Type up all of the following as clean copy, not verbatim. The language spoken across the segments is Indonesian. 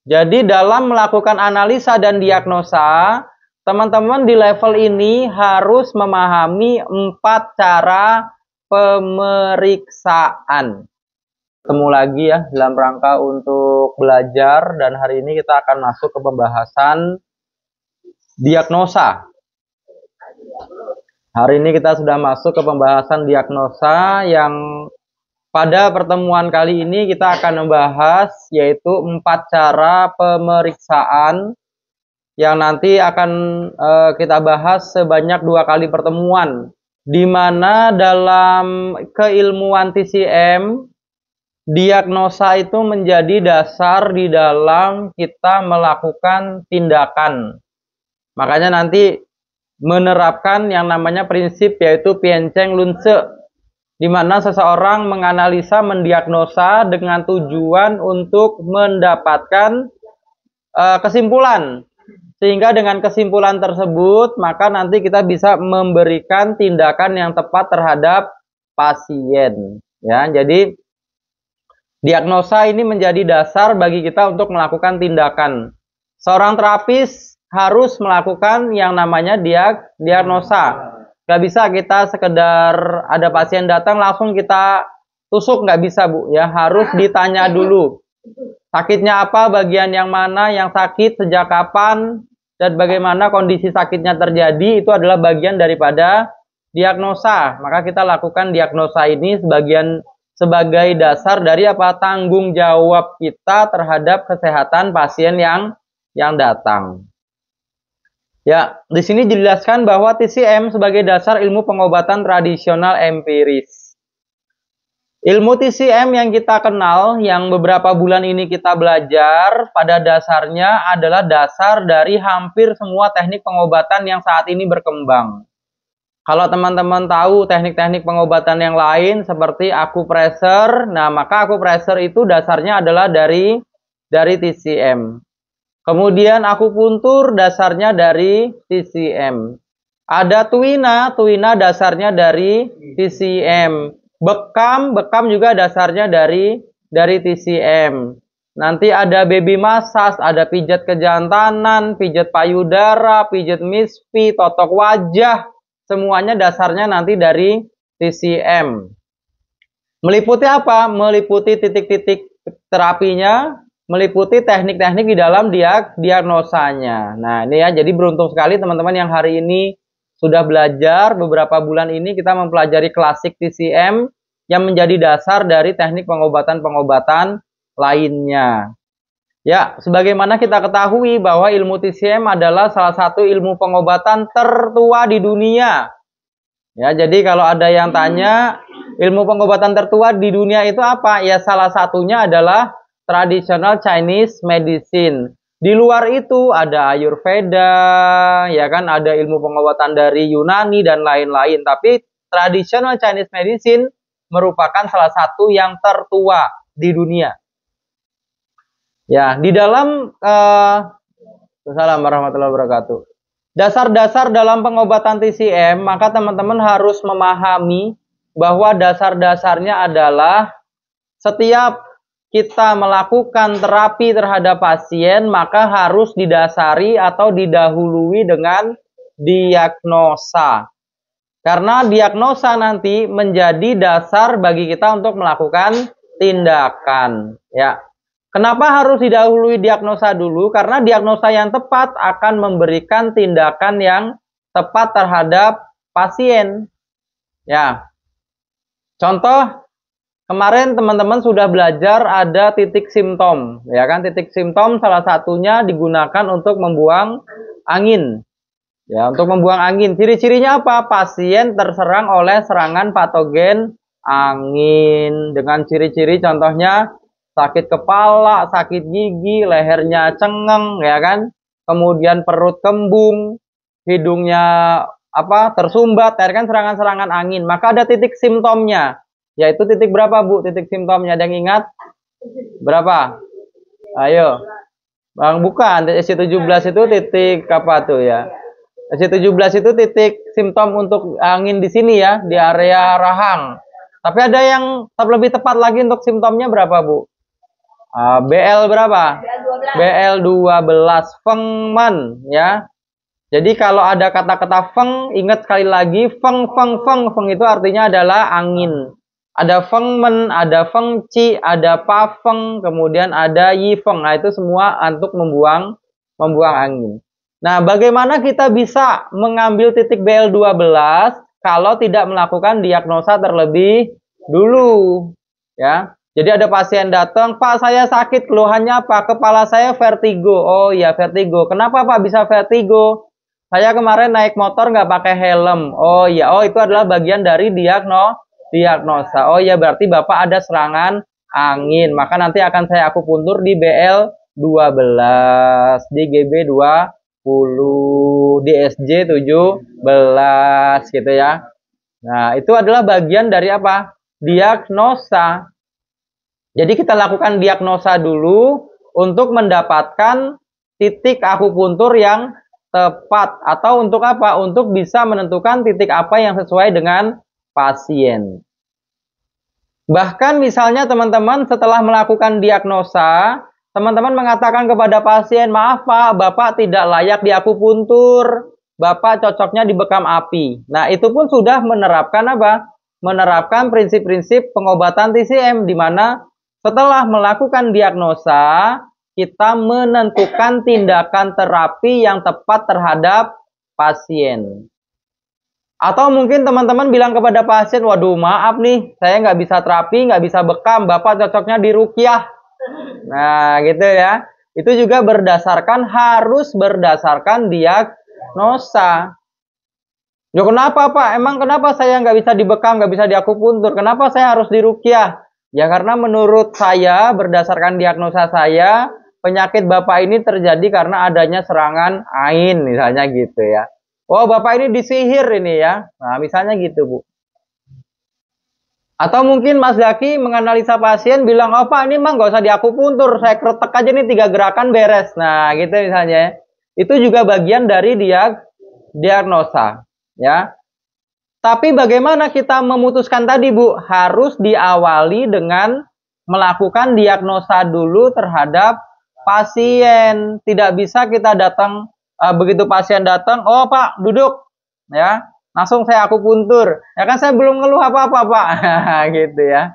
Jadi dalam melakukan analisa dan diagnosa, teman-teman di level ini harus memahami 4 cara pemeriksaan. Ketemu lagi ya dalam rangka untuk belajar, dan hari ini kita akan masuk ke pembahasan diagnosa. Hari ini kita sudah masuk ke pembahasan diagnosa yang pada pertemuan kali ini kita akan membahas yaitu 4 cara pemeriksaan yang nanti akan kita bahas sebanyak 2 kali pertemuan, di mana dalam keilmuan TCM diagnosa itu menjadi dasar di dalam kita melakukan tindakan. Makanya nanti menerapkan yang namanya prinsip yaitu Piencheng Lunse, di mana seseorang menganalisa, mendiagnosa dengan tujuan untuk mendapatkan kesimpulan. Sehingga dengan kesimpulan tersebut, maka nanti kita bisa memberikan tindakan yang tepat terhadap pasien. Ya, jadi diagnosa ini menjadi dasar bagi kita untuk melakukan tindakan. Seorang terapis harus melakukan yang namanya diagnosa. Gak bisa kita sekedar ada pasien datang langsung kita tusuk, nggak bisa Bu. Ya, harus ditanya dulu. Sakitnya apa, bagian yang mana yang sakit, sejak kapan, dan bagaimana kondisi sakitnya terjadi, itu adalah bagian daripada diagnosa. Maka kita lakukan diagnosa ini sebagai dasar dari apa? Tanggung jawab kita terhadap kesehatan pasien yang datang. Ya, di sini dijelaskan bahwa TCM sebagai dasar ilmu pengobatan tradisional empiris. Ilmu TCM yang kita kenal, yang beberapa bulan ini kita belajar, pada dasarnya adalah dasar dari hampir semua teknik pengobatan yang saat ini berkembang. Kalau teman-teman tahu teknik-teknik pengobatan yang lain seperti akupressure, nah maka akupressure itu dasarnya adalah dari TCM. Kemudian akupuntur dasarnya dari TCM. Ada tuina dasarnya dari TCM. Bekam juga dasarnya dari TCM. Nanti ada baby massage, ada pijat kejantanan, pijat payudara, pijat misfi, totok wajah. Semuanya dasarnya nanti dari TCM. Meliputi apa? Meliputi titik-titik terapinya, meliputi teknik-teknik di dalam diagnosanya. Nah, ini ya, jadi beruntung sekali teman-teman yang hari ini sudah belajar. Beberapa bulan ini kita mempelajari klasik TCM yang menjadi dasar dari teknik pengobatan-pengobatan lainnya. Ya, sebagaimana kita ketahui bahwa ilmu TCM adalah salah satu ilmu pengobatan tertua di dunia. Ya, jadi kalau ada yang tanya, ilmu pengobatan tertua di dunia itu apa? Ya, salah satunya adalah traditional Chinese medicine. Di luar itu ada Ayurveda, ya kan, ada ilmu pengobatan dari Yunani dan lain-lain. Tapi traditional Chinese medicine merupakan salah satu yang tertua di dunia. Ya, di dalam Assalamualaikum warahmatullahi wabarakatuh. Dasar-dasar dalam pengobatan TCM, maka teman-teman harus memahami bahwa dasar-dasarnya adalah setiap kita melakukan terapi terhadap pasien, maka harus didasari atau didahului dengan diagnosa. Karena diagnosa nanti menjadi dasar bagi kita untuk melakukan tindakan. Ya. Kenapa harus didahului diagnosa dulu? Karena diagnosa yang tepat akan memberikan tindakan yang tepat terhadap pasien. Ya. Contoh, kemarin teman-teman sudah belajar ada titik simptom, ya kan? Titik simptom salah satunya digunakan untuk membuang angin. Ya, untuk membuang angin. Ciri-cirinya apa? Pasien terserang oleh serangan patogen angin dengan ciri-ciri contohnya sakit kepala, sakit gigi, lehernya cengeng, ya kan? Kemudian perut kembung, hidungnya tersumbat, ya kan, serangan-serangan angin. Maka ada titik simptomnya. Yaitu titik berapa, Bu? Titik simptomnya ada yang ingat? Berapa? Ayo. Bang, bukan. SC17 itu titik apa tuh ya? SC17 itu titik simptom untuk angin di sini ya, di area rahang. Tapi ada yang lebih tepat lagi untuk simptomnya berapa, Bu? BL berapa? BL12 fengmen ya. Jadi kalau ada kata-kata feng, ingat sekali lagi feng feng feng. Feng itu artinya adalah angin. Ada fengmen, ada fengci, ada pafeng, kemudian ada yifeng. Nah, itu semua untuk membuang angin. Nah, bagaimana kita bisa mengambil titik BL12 kalau tidak melakukan diagnosa terlebih dulu? Ya. Jadi ada pasien datang, Pak saya sakit, keluhannya apa? Kepala saya vertigo. Oh iya vertigo. Kenapa Pak bisa vertigo? Saya kemarin naik motor nggak pakai helm. Oh iya, itu adalah bagian dari diagnosa. Oh iya, berarti Bapak ada serangan angin. Maka nanti akan saya akupuntur di BL12, di GB20, di SJ17 gitu ya. Nah, itu adalah bagian dari apa? Diagnosa. Jadi kita lakukan diagnosa dulu untuk mendapatkan titik akupuntur yang tepat, atau untuk apa? Untuk bisa menentukan titik apa yang sesuai dengan pasien. Bahkan misalnya teman-teman setelah melakukan diagnosa, teman-teman mengatakan kepada pasien, maaf Pak, Bapak tidak layak diakupuntur, Bapak cocoknya dibekam api. Nah, itu pun sudah menerapkan apa? Menerapkan prinsip-prinsip pengobatan TCM, di mana setelah melakukan diagnosa, kita menentukan tindakan terapi yang tepat terhadap pasien. Atau mungkin teman-teman bilang kepada pasien, waduh maaf nih, saya nggak bisa terapi, nggak bisa bekam, Bapak cocoknya di ruqyah. Nah gitu ya. Itu juga harus berdasarkan diagnosa. Ya kenapa Pak? Emang kenapa saya nggak bisa dibekam, nggak bisa diakupuntur? Kenapa saya harus di ruqyah? Ya karena menurut saya, berdasarkan diagnosa saya, penyakit Bapak ini terjadi karena adanya serangan ain, misalnya gitu ya. Oh, Bapak ini disihir ini ya. Nah, misalnya gitu, Bu. Atau mungkin Mas Zaki menganalisa pasien, bilang, oh Pak, ini mah nggak usah diakupuntur, saya kretek aja nih 3 gerakan beres. Nah, gitu misalnya. Itu juga bagian dari diagnosa, ya. Tapi bagaimana kita memutuskan tadi, Bu? Harus diawali dengan melakukan diagnosa dulu terhadap pasien. Tidak bisa kita datang, begitu pasien datang, oh Pak duduk ya, langsung saya akupuntur. Ya kan saya belum ngeluh apa-apa Pak. Gitu ya.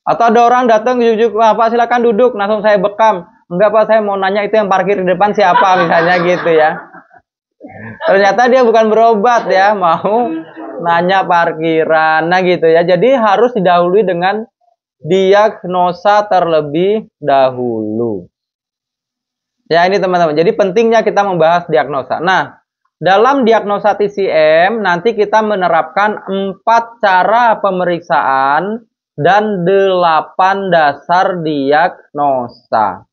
Atau ada orang datang jujuk, Pak silakan duduk, langsung saya bekam. Enggak Pak, saya mau nanya itu yang parkir di depan siapa, misalnya gitu ya. Ternyata dia bukan berobat ya, mau nanya parkiran. Nah gitu ya. Jadi harus didahului dengan diagnosa terlebih dahulu. Ya ini teman-teman. Jadi pentingnya kita membahas diagnosa. Nah, dalam diagnosa TCM nanti kita menerapkan 4 cara pemeriksaan dan 8 dasar diagnosa.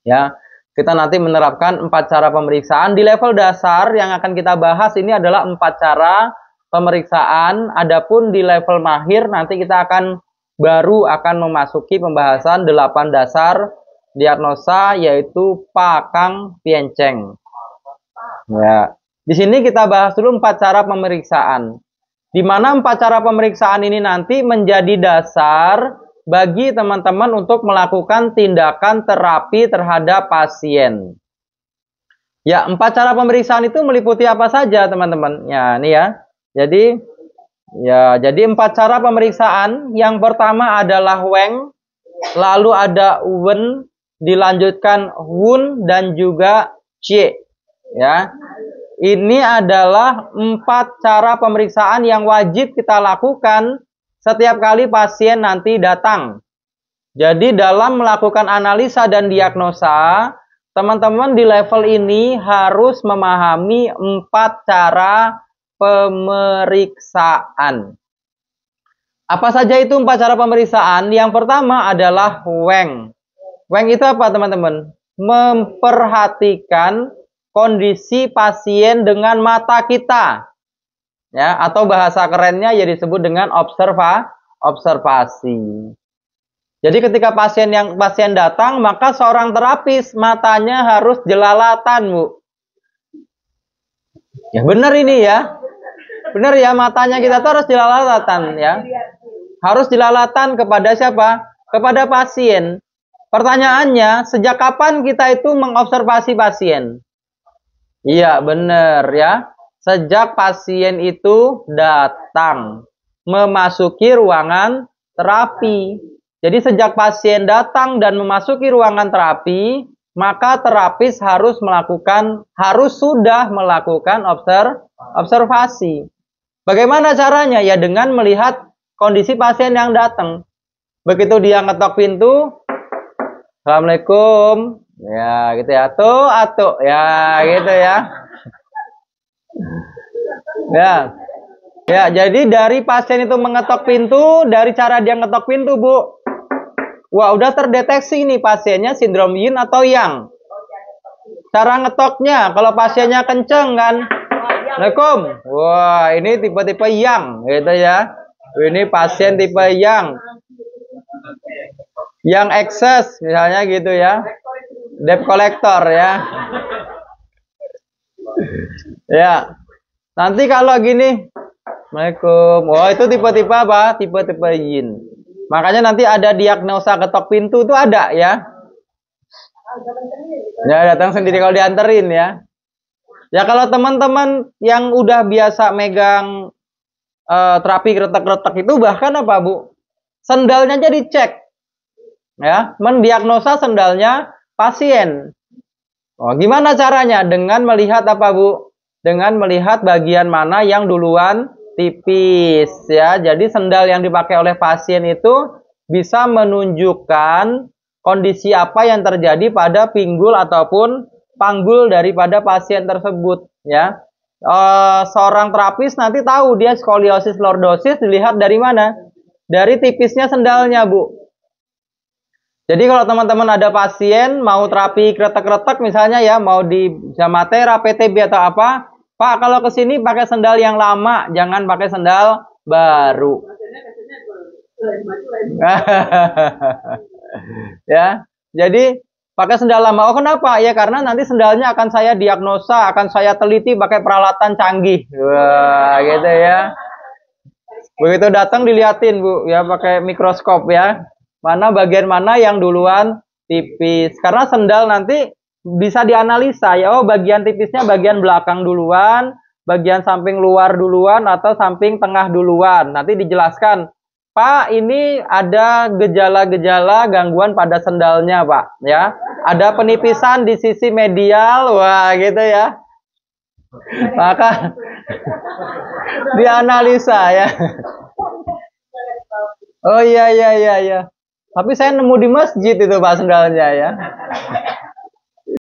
Ya, kita nanti menerapkan 4 cara pemeriksaan. Di level dasar yang akan kita bahas ini adalah 4 cara pemeriksaan. Adapun di level mahir nanti kita baru akan memasuki pembahasan 8 dasar diagnosa, yaitu Pakang Pienceng. Ya, di sini kita bahas dulu 4 cara pemeriksaan. Di mana 4 cara pemeriksaan ini nanti menjadi dasar bagi teman-teman untuk melakukan tindakan terapi terhadap pasien. Ya, 4 cara pemeriksaan itu meliputi apa saja, teman-teman? Ya, ini ya. Jadi 4 cara pemeriksaan. Yang pertama adalah Weng, lalu ada Wen, dilanjutkan Wun, dan juga Cie. Ya, ini adalah 4 cara pemeriksaan yang wajib kita lakukan setiap kali pasien nanti datang. Jadi dalam melakukan analisa dan diagnosa, teman-teman di level ini harus memahami 4 cara pemeriksaan. Apa saja itu 4 cara pemeriksaan? Yang pertama adalah Weng. Weng itu apa teman-teman? Memperhatikan kondisi pasien dengan mata kita. Ya, atau bahasa kerennya ya disebut dengan observasi. Jadi ketika pasien datang, maka seorang terapis matanya harus jelalatan, Bu. Ya benar ini ya. Benar ya, matanya kita tuh harus jelalatan ya. Harus jelalatan kepada siapa? Kepada pasien. Pertanyaannya, sejak kapan kita itu mengobservasi pasien? Iya, benar ya. Sejak pasien itu datang memasuki ruangan terapi. Jadi sejak pasien datang dan memasuki ruangan terapi, maka terapis harus sudah melakukan observasi. Bagaimana caranya? Ya dengan melihat kondisi pasien yang datang. Begitu dia ngetok pintu, Assalamualaikum, ya gitu ya, atuh, ya gitu ya. Ya, jadi dari pasien itu mengetok pintu, dari cara dia ngetok pintu, Bu. Wah, udah terdeteksi nih pasiennya sindrom yin atau yang. Cara ngetoknya, kalau pasiennya kenceng kan, Assalamualaikum. Wah, ini tipe-tipe yang, gitu ya. Ini pasien tipe yang excess, misalnya gitu ya. Debt collector ya. Ya. Nanti kalau gini, Assalamualaikum. Wah, itu tipe-tipe apa? Tipe-tipe yin. Makanya nanti ada diagnosa ketok pintu itu ada ya. Ya, datang sendiri kalau dianterin ya. Ya kalau teman-teman yang udah biasa megang terapi kretek-kretek itu bahkan apa, Bu? Sendalnya aja dicek. Ya, mendiagnosa sendalnya pasien. Oh, gimana caranya? Dengan melihat apa, Bu? Dengan melihat bagian mana yang duluan tipis ya. Jadi sendal yang dipakai oleh pasien itu bisa menunjukkan kondisi apa yang terjadi pada pinggul ataupun panggul daripada pasien tersebut ya. Seorang terapis nanti tahu dia skoliosis lordosis dilihat dari mana? Dari tipisnya sendalnya, Bu. Jadi kalau teman-teman ada pasien mau terapi kretek-kretek misalnya ya, mau di Zamatera, PTB atau apa, Pak kalau ke sini pakai sendal yang lama, jangan pakai sendal baru. Ya, jadi pakai sendal lama. Oh kenapa? Ya karena nanti sendalnya akan saya diagnosa, akan saya teliti pakai peralatan canggih. Wah, gitu ya. Begitu datang dilihatin, Bu, ya pakai mikroskop ya. Mana bagian mana yang duluan tipis. Karena sendal nanti bisa dianalisa ya. Oh, bagian tipisnya bagian belakang duluan, bagian samping luar duluan atau samping tengah duluan. Nanti dijelaskan, Pak, ini ada gejala-gejala gangguan pada sendalnya, Pak, ya. Ada penipisan di sisi medial, wah gitu ya. Maka dianalisa ya. Oh iya. Tapi saya nemu di masjid itu Pak sendalnya ya.